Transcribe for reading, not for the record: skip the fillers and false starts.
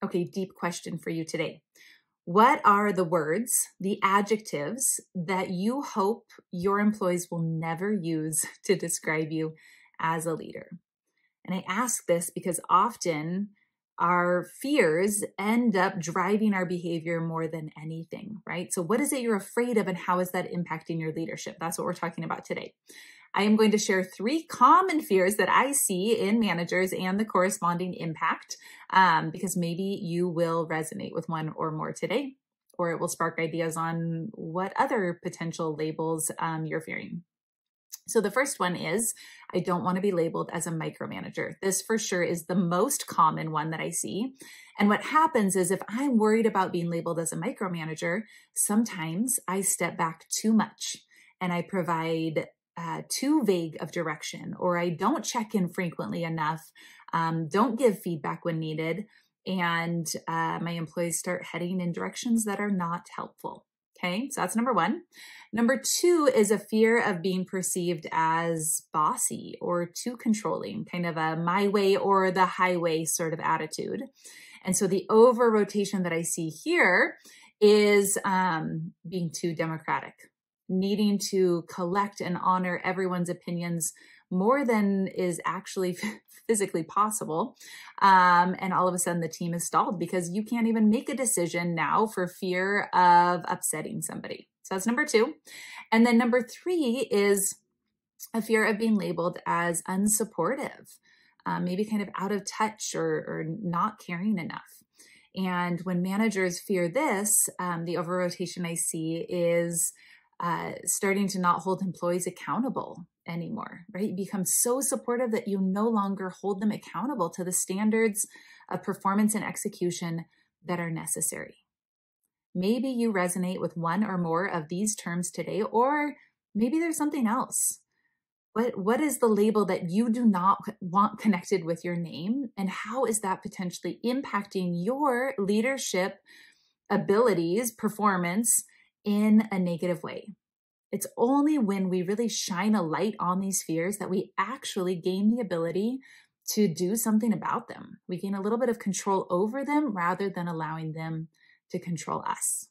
Okay, deep question for you today. What are the words, the adjectives that you hope your employees will never use to describe you as a leader? And I ask this because often our fears end up driving our behavior more than anything, right? So what is it you're afraid of and how is that impacting your leadership? That's what we're talking about today. I am going to share 3 common fears that I see in managers and the corresponding impact, because maybe you will resonate with one or more today, or it will spark ideas on what other potential labels you're fearing. So the first one is, I don't want to be labeled as a micromanager. This for sure is the most common one that I see. And what happens is if I'm worried about being labeled as a micromanager, sometimes I step back too much and I provide too vague of direction, or I don't check in frequently enough, don't give feedback when needed, and my employees start heading in directions that are not helpful. Okay, so that's number 1. Number 2 is a fear of being perceived as bossy or too controlling, kind of a my way or the highway sort of attitude. And so the over rotation that I see here is being too democratic, needing to collect and honor everyone's opinions more than is actually physically possible. And all of a sudden the team is stalled because you can't even make a decision now for fear of upsetting somebody. So that's number 2. And then number 3 is a fear of being labeled as unsupportive, maybe kind of out of touch or not caring enough. And when managers fear this, the over rotation I see is starting to not hold employees accountable anymore, right? You become so supportive that you no longer hold them accountable to the standards of performance and execution that are necessary. Maybe you resonate with one or more of these terms today, or maybe there's something else. What is the label that you do not want connected with your name? And how is that potentially impacting your leadership abilities, performance in a negative way? It's only when we really shine a light on these fears that we actually gain the ability to do something about them. We gain a little bit of control over them rather than allowing them to control us.